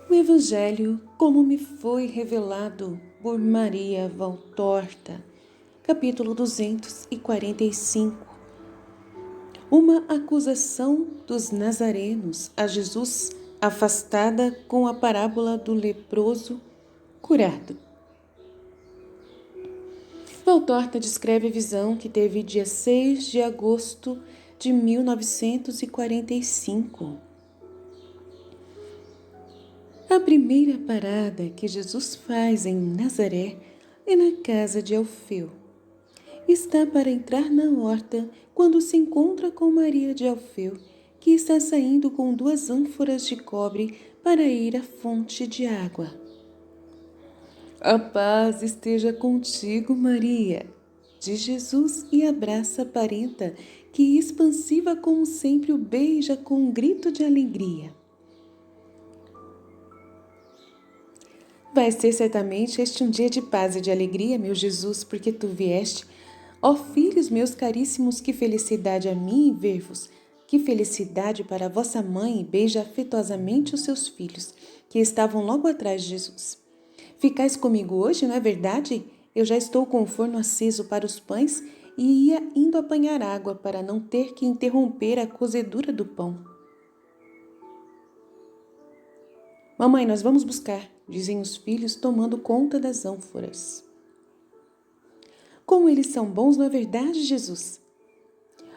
O Evangelho, como me foi revelado por Maria Valtorta, capítulo 245. Uma acusação dos nazarenos a Jesus, afastada com a parábola do leproso curado. Valtorta descreve a visão que teve dia 6 de agosto de 1945. A primeira parada que Jesus faz em Nazaré é na casa de Alfeu. Está para entrar na horta quando se encontra com Maria de Alfeu, que está saindo com 2 ânforas de cobre para ir à fonte de água. A paz esteja contigo, Maria, diz Jesus e abraça a parenta, que expansiva como sempre o beija com um grito de alegria. Vai ser certamente este um dia de paz e de alegria, meu Jesus, porque tu vieste. Ó filhos meus caríssimos, que felicidade a mim ver-vos, que felicidade para a vossa mãe, beija afetuosamente os seus filhos, que estavam logo atrás de Jesus. Ficais comigo hoje, não é verdade? Eu já estou com o forno aceso para os pães e ia indo apanhar água para não ter que interromper a cozedura do pão. Mamãe, nós vamos buscar, dizem os filhos, tomando conta das ânforas. Como eles são bons, não é verdade, Jesus?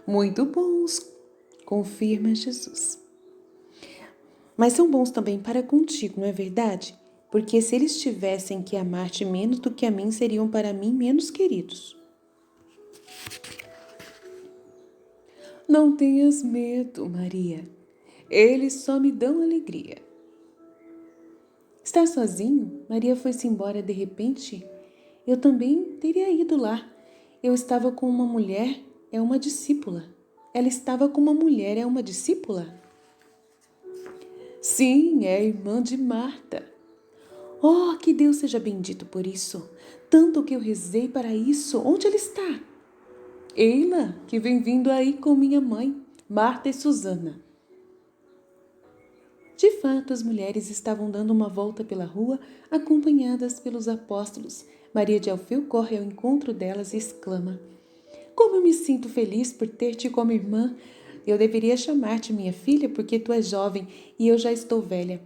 Muito bons, confirma Jesus. Mas são bons também para contigo, não é verdade? Porque se eles tivessem que amar-te menos do que a mim, seriam para mim menos queridos. Não tenhas medo, Maria. Eles só me dão alegria. Está sozinho? Maria foi-se embora de repente. Eu também teria ido lá. Eu estava com uma mulher, é uma discípula. Ela estava com uma mulher, é uma discípula? Sim, é a irmã de Marta. Oh, que Deus seja bendito por isso. Tanto que eu rezei para isso. Onde ela está? Eila, que vem vindo aí com minha mãe, Marta e Susana. De fato, as mulheres estavam dando uma volta pela rua, acompanhadas pelos apóstolos. Maria de Alfeu corre ao encontro delas e exclama: Como eu me sinto feliz por ter-te como irmã! Eu deveria chamar-te minha filha, porque tu és jovem e eu já estou velha.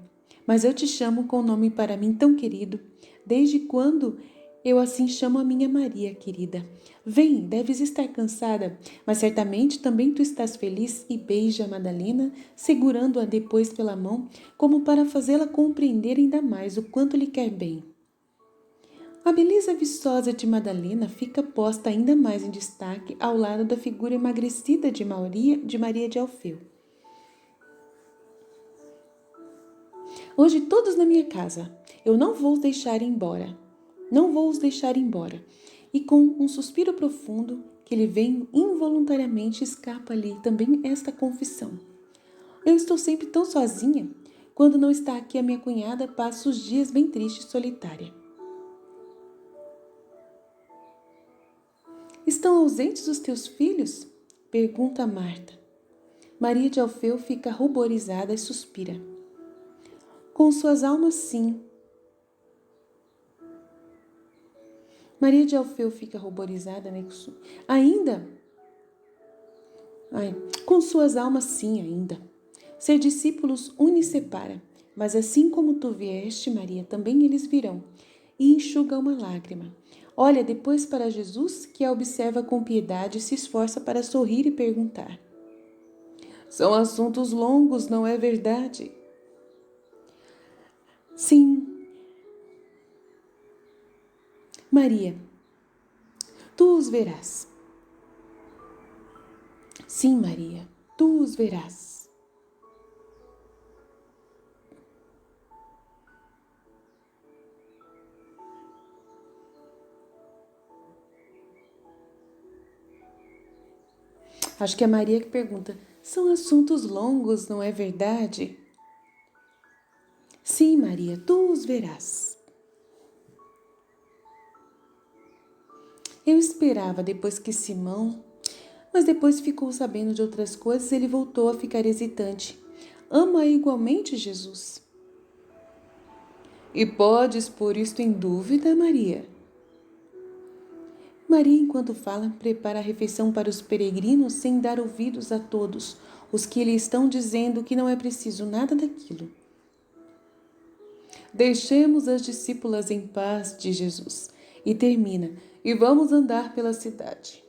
Mas eu te chamo com um nome para mim tão querido. Desde quando eu assim chamo a minha Maria, querida? Vem, deves estar cansada, mas certamente também tu estás feliz, e beija a Madalena, segurando-a depois pela mão, como para fazê-la compreender ainda mais o quanto lhe quer bem. A beleza viçosa de Madalena fica posta ainda mais em destaque ao lado da figura emagrecida de Maria de Alfeu. Hoje todos na minha casa. Eu não vou os deixar embora. Não vou os deixar embora. E com um suspiro profundo que lhe vem involuntariamente, escapa-lhe também esta confissão. Eu estou sempre tão sozinha. Quando não está aqui a minha cunhada, passo os dias bem triste e solitária. Estão ausentes os teus filhos? Pergunta Marta. Maria de Alfeu fica ruborizada e suspira. Com suas almas, sim. Maria de Alfeu fica ruborizada, né? Ainda? Com suas almas, sim, ainda. Ser discípulos une e separa, mas assim como tu vieste, Maria, também eles virão. E enxuga uma lágrima. Olha depois para Jesus, que a observa com piedade e se esforça para sorrir e perguntar. São assuntos longos, não é verdade? Sim. Maria, tu os verás. Sim, Maria, tu os verás. Acho que é Maria que pergunta, são assuntos longos, não é verdade? Sim, Maria, tu os verás. Eu esperava depois que Simão, mas depois ficou sabendo de outras coisas, ele voltou a ficar hesitante. Ama igualmente Jesus? E podes pôr isto em dúvida, Maria? Maria, enquanto fala, prepara a refeição para os peregrinos sem dar ouvidos a todos os que lhe estão dizendo que não é preciso nada daquilo. Deixemos as discípulas em paz, diz Jesus, e termina, e vamos andar pela cidade.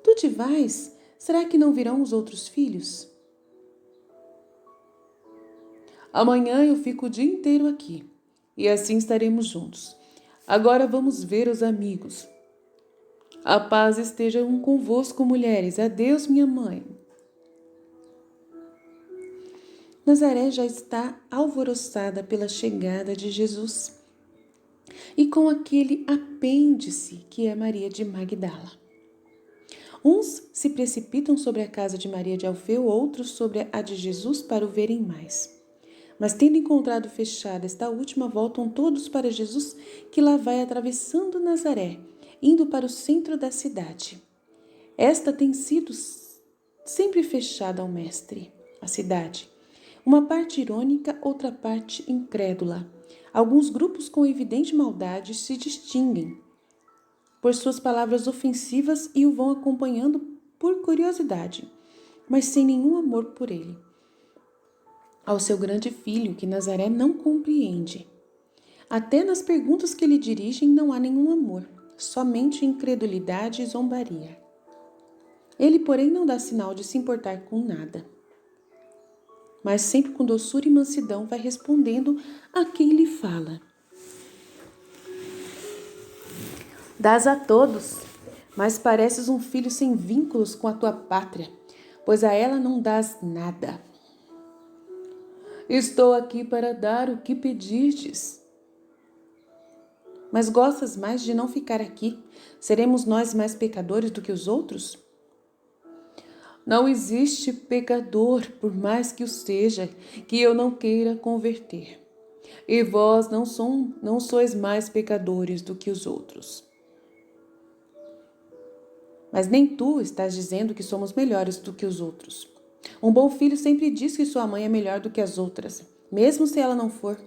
Tu te vais? Será que não virão os outros filhos? Amanhã eu fico o dia inteiro aqui, e assim estaremos juntos. Agora vamos ver os amigos. A paz esteja convosco, mulheres. Adeus, minha mãe. Nazaré já está alvoroçada pela chegada de Jesus e com aquele apêndice que é Maria de Magdala. Uns se precipitam sobre a casa de Maria de Alfeu, outros sobre a de Jesus para o verem mais. Mas tendo encontrado fechada esta última, voltam todos para Jesus, que lá vai atravessando Nazaré, indo para o centro da cidade. Esta tem sido sempre fechada ao Mestre, a cidade. Uma parte irônica, outra parte incrédula. Alguns grupos com evidente maldade se distinguem por suas palavras ofensivas e o vão acompanhando por curiosidade, mas sem nenhum amor por ele. Ao seu grande filho, que Nazaré não compreende. Até nas perguntas que lhe dirigem não há nenhum amor, somente incredulidade e zombaria. Ele, porém, não dá sinal de se importar com nada, mas sempre com doçura e mansidão vai respondendo a quem lhe fala. Dás a todos, mas pareces um filho sem vínculos com a tua pátria, pois a ela não dás nada. Estou aqui para dar o que pedistes. Mas gostas mais de não ficar aqui? Seremos nós mais pecadores do que os outros? Não existe pecador, por mais que o seja, que eu não queira converter. E vós não sois mais pecadores do que os outros. Mas nem tu estás dizendo que somos melhores do que os outros. Um bom filho sempre diz que sua mãe é melhor do que as outras, mesmo se ela não for.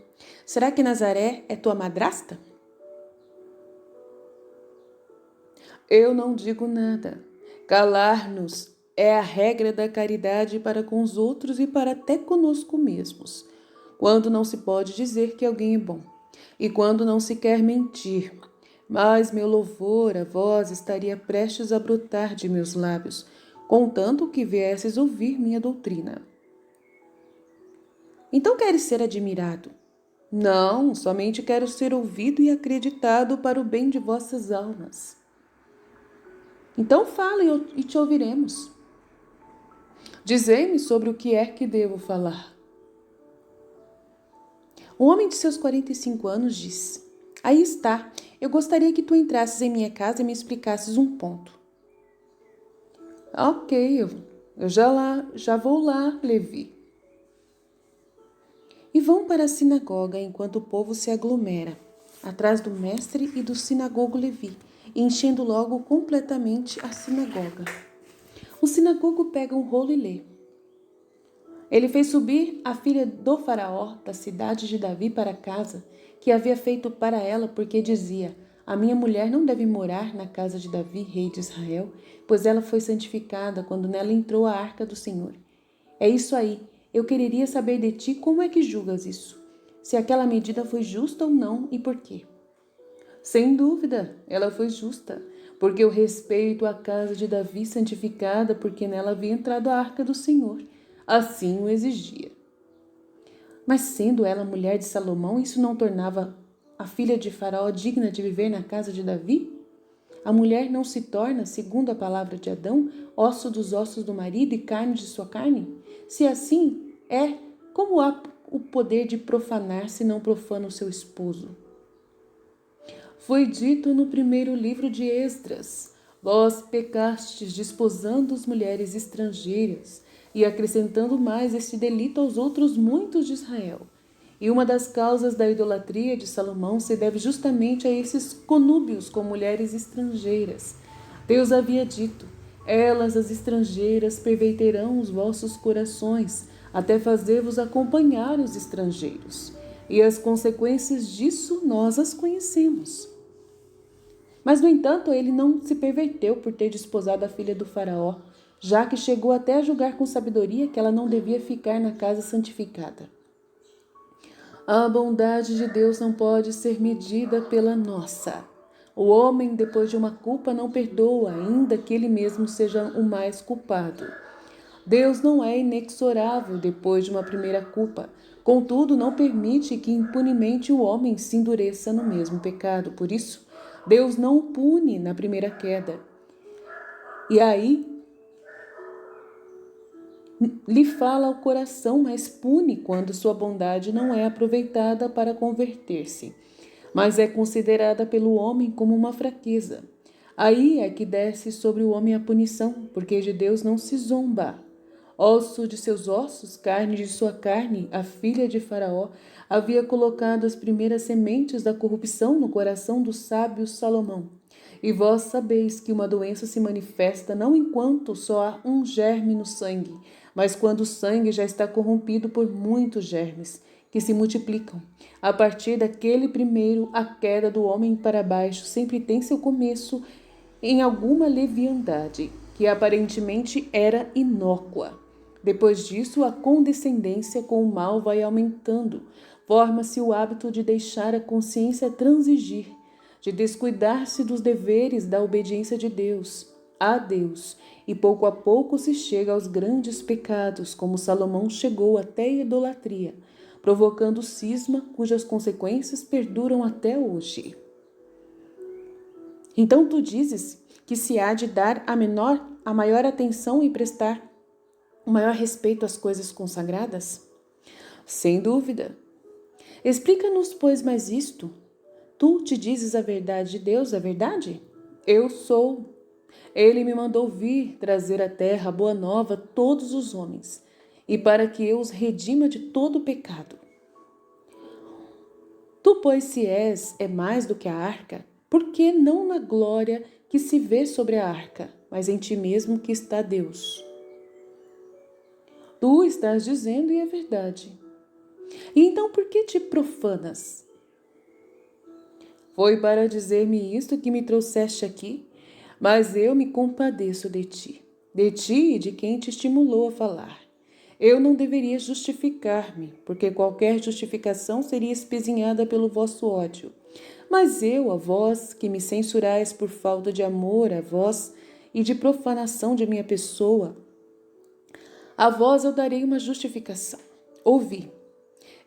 Será que Nazaré é tua madrasta? Eu não digo nada. Calar-nos é a regra da caridade para com os outros e para até conosco mesmos, quando não se pode dizer que alguém é bom, e quando não se quer mentir. Mas meu louvor a vós estaria prestes a brotar de meus lábios, contanto que viesses ouvir minha doutrina. Então queres ser admirado? Não, somente quero ser ouvido e acreditado para o bem de vossas almas. Então fala e te ouviremos. Dizei-me sobre o que é que devo falar. Um homem de seus 45 anos disse: Aí está, eu gostaria que tu entrasses em minha casa e me explicasses um ponto. Ok, eu já vou lá, Levi. E vão para a sinagoga enquanto o povo se aglomera, atrás do mestre e do sinagogo Levi, enchendo logo completamente a sinagoga. O sinagogo pega um rolo e lê. Ele fez subir a filha do faraó da cidade de Davi para casa, que havia feito para ela, porque dizia: A minha mulher não deve morar na casa de Davi, rei de Israel, pois ela foi santificada quando nela entrou a arca do Senhor. É isso aí. Eu quereria saber de ti como é que julgas isso. Se aquela medida foi justa ou não e por quê. Sem dúvida, ela foi justa, porque eu respeito a casa de Davi santificada, porque nela havia entrado a arca do Senhor. Assim o exigia. Mas sendo ela mulher de Salomão, isso não tornava a filha de Faraó digna de viver na casa de Davi? A mulher não se torna, segundo a palavra de Adão, osso dos ossos do marido e carne de sua carne? Se assim é, como há o poder de profanar se não profana o seu esposo? Foi dito no primeiro livro de Esdras: Vós pecastes desposando as mulheres estrangeiras e acrescentando mais este delito aos outros muitos de Israel. E uma das causas da idolatria de Salomão se deve justamente a esses conúbios com mulheres estrangeiras. Deus havia dito: Elas, as estrangeiras, perverterão os vossos corações, até fazer-vos acompanhar os estrangeiros. E as consequências disso nós as conhecemos. Mas, no entanto, ele não se perverteu por ter desposado a filha do faraó, já que chegou até a julgar com sabedoria que ela não devia ficar na casa santificada. A bondade de Deus não pode ser medida pela nossa. O homem, depois de uma culpa, não perdoa, ainda que ele mesmo seja o mais culpado. Deus não é inexorável depois de uma primeira culpa. Contudo, não permite que impunemente o homem se endureça no mesmo pecado. Por isso, Deus não o pune na primeira queda. E aí, lhe fala ao coração, mas pune quando sua bondade não é aproveitada para converter-se, mas é considerada pelo homem como uma fraqueza. Aí é que desce sobre o homem a punição, porque de Deus não se zomba. Osso de seus ossos, carne de sua carne, a filha de Faraó havia colocado as primeiras sementes da corrupção no coração do sábio Salomão. E vós sabeis que uma doença se manifesta não enquanto só há um germe no sangue, mas quando o sangue já está corrompido por muitos germes, que se multiplicam. A partir daquele primeiro, a queda do homem para baixo sempre tem seu começo em alguma leviandade, que aparentemente era inócua. Depois disso, a condescendência com o mal vai aumentando. Forma-se o hábito de deixar a consciência transigir, de descuidar-se dos deveres da obediência de Deus, a Deus, e pouco a pouco se chega aos grandes pecados, como Salomão chegou até a idolatria, provocando cisma cujas consequências perduram até hoje. Então tu dizes que se há de dar a maior atenção e prestar o maior respeito às coisas consagradas? Sem dúvida. Explica-nos, pois, mais isto. Tu te dizes a verdade de Deus, a verdade? Eu sou. Ele me mandou vir trazer à terra a boa nova a todos os homens, e para que eu os redima de todo o pecado. Tu, pois, se é mais do que a arca, por que não na glória que se vê sobre a arca, mas em ti mesmo que está Deus? Tu estás dizendo e é verdade. E então por que te profanas? Foi para dizer-me isto que me trouxeste aqui, mas eu me compadeço de ti e de quem te estimulou a falar. Eu não deveria justificar-me, porque qualquer justificação seria espezinhada pelo vosso ódio. Mas eu, a vós, que me censurais por falta de amor a vós e de profanação de minha pessoa, a vós eu darei uma justificação. Ouvi.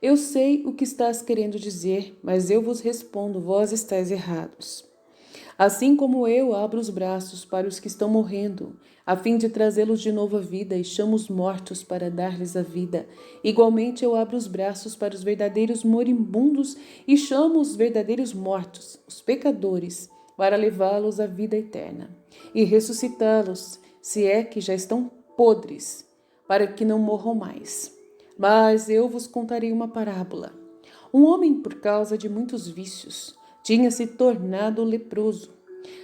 Eu sei o que estás querendo dizer, mas eu vos respondo, vós estáis errados. Assim como eu abro os braços para os que estão morrendo, a fim de trazê-los de novo à vida, e chamo os mortos para dar-lhes a vida, igualmente eu abro os braços para os verdadeiros moribundos e chamo os verdadeiros mortos, os pecadores, para levá-los à vida eterna e ressuscitá-los, se é que já estão podres, para que não morram mais. Mas eu vos contarei uma parábola. Um homem, por causa de muitos vícios, tinha se tornado leproso.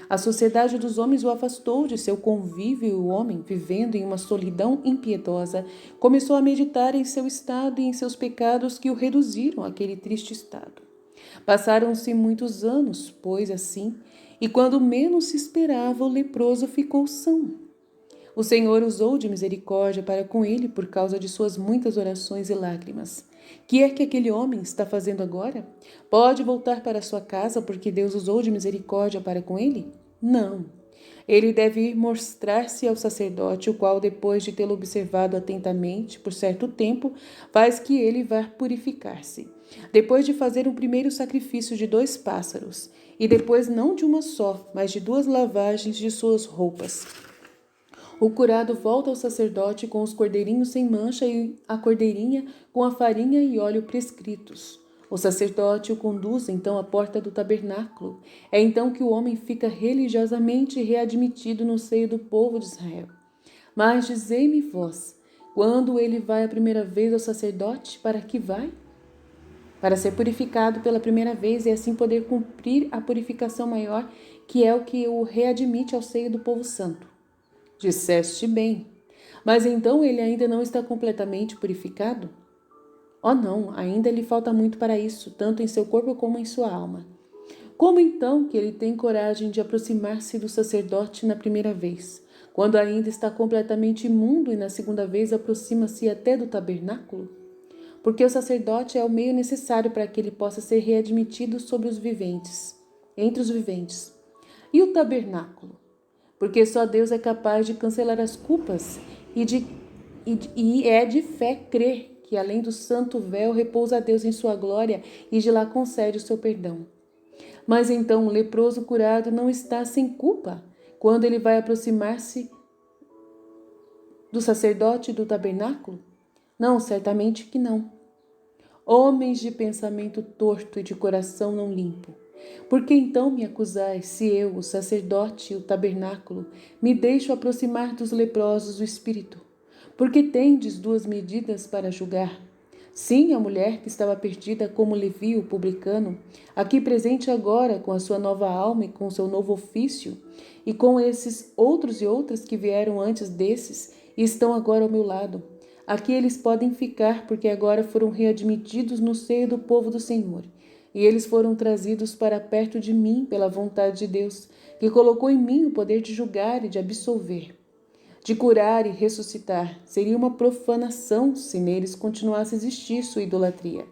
A sociedade dos homens o afastou de seu convívio e o homem, vivendo em uma solidão impiedosa, começou a meditar em seu estado e em seus pecados que o reduziram àquele triste estado. Passaram-se muitos anos, pois assim, e quando menos se esperava, o leproso ficou são. O Senhor usou de misericórdia para com ele por causa de suas muitas orações e lágrimas. Que é que aquele homem está fazendo agora? Pode voltar para sua casa porque Deus usou de misericórdia para com ele? Não. Ele deve ir mostrar-se ao sacerdote, o qual, depois de tê-lo observado atentamente por certo tempo, faz que ele vá purificar-se. Depois de fazer um primeiro sacrifício de 2 pássaros, e depois não de uma só, mas de 2 lavagens de suas roupas. O curado volta ao sacerdote com os cordeirinhos sem mancha e a cordeirinha com a farinha e óleo prescritos. O sacerdote o conduz então à porta do tabernáculo. É então que o homem fica religiosamente readmitido no seio do povo de Israel. Mas dizei-me vós, quando ele vai a primeira vez ao sacerdote, para que vai? Para ser purificado pela primeira vez e assim poder cumprir a purificação maior, que é o que o readmite ao seio do povo santo. Disseste bem. Mas então ele ainda não está completamente purificado? Oh não, ainda lhe falta muito para isso, tanto em seu corpo como em sua alma. Como então que ele tem coragem de aproximar-se do sacerdote na primeira vez, quando ainda está completamente imundo e na segunda vez aproxima-se até do tabernáculo? Porque o sacerdote é o meio necessário para que ele possa ser readmitido sobre os viventes, entre os viventes. E o tabernáculo? Porque só Deus é capaz de cancelar as culpas e é de fé crer que além do santo véu repousa Deus em sua glória e de lá concede o seu perdão. Mas então o leproso curado não está sem culpa quando ele vai aproximar-se do sacerdote do tabernáculo? Não, certamente que não. Homens de pensamento torto e de coração não limpo, por que então me acusais, se eu, o sacerdote e o tabernáculo, me deixo aproximar dos leprosos do espírito? Porque tendes duas medidas para julgar? Sim, a mulher que estava perdida como Levi, o publicano, aqui presente agora com a sua nova alma e com o seu novo ofício, e com esses outros e outras que vieram antes desses e estão agora ao meu lado. Aqui eles podem ficar, porque agora foram readmitidos no seio do povo do Senhor. E eles foram trazidos para perto de mim pela vontade de Deus, que colocou em mim o poder de julgar e de absolver, de curar e ressuscitar. Seria uma profanação se neles continuasse a existir sua idolatria,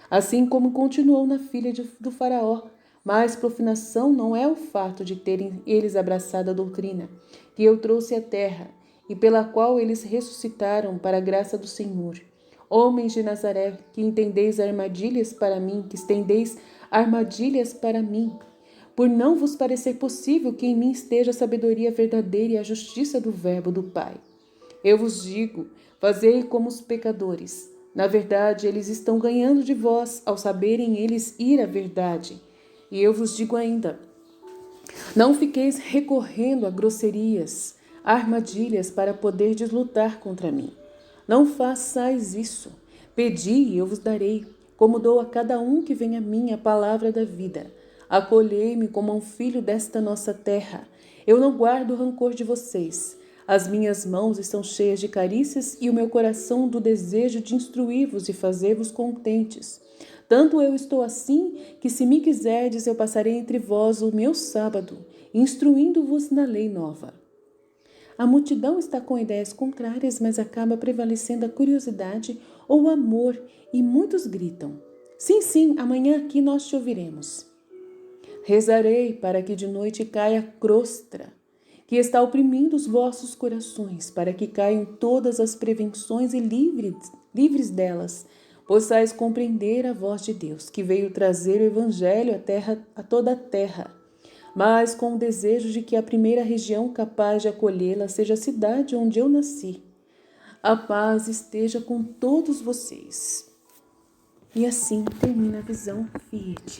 assim como continuou na filha do faraó. Mas profanação não é o fato de terem eles abraçado a doutrina que eu trouxe à terra e pela qual eles ressuscitaram para a graça do Senhor. Homens de Nazaré, que entendeis armadilhas para mim, que estendeis armadilhas para mim, por não vos parecer possível que em mim esteja a sabedoria verdadeira e a justiça do verbo do Pai. Eu vos digo, fazei como os pecadores. Na verdade, eles estão ganhando de vós, ao saberem eles ir à verdade. E eu vos digo ainda, não fiqueis recorrendo a grosserias, a armadilhas para poderdes lutar contra mim. Não façais isso. Pedi e eu vos darei, como dou a cada um que vem a mim a palavra da vida. Acolhei-me como um filho desta nossa terra. Eu não guardo rancor de vocês. As minhas mãos estão cheias de carícias e o meu coração do desejo de instruir-vos e fazer-vos contentes. Tanto eu estou assim, que se me quiserdes, eu passarei entre vós o meu sábado, instruindo-vos na lei nova. A multidão está com ideias contrárias, mas acaba prevalecendo a curiosidade ou o amor, e muitos gritam: sim, sim, amanhã aqui nós te ouviremos. Rezarei para que de noite caia a crostra, que está oprimindo os vossos corações, para que caiam todas as prevenções e livres delas, possais compreender a voz de Deus, que veio trazer o Evangelho a toda a terra, mas com o desejo de que a primeira região capaz de acolhê-la seja a cidade onde eu nasci. A paz esteja com todos vocês. E assim termina a visão Fiat.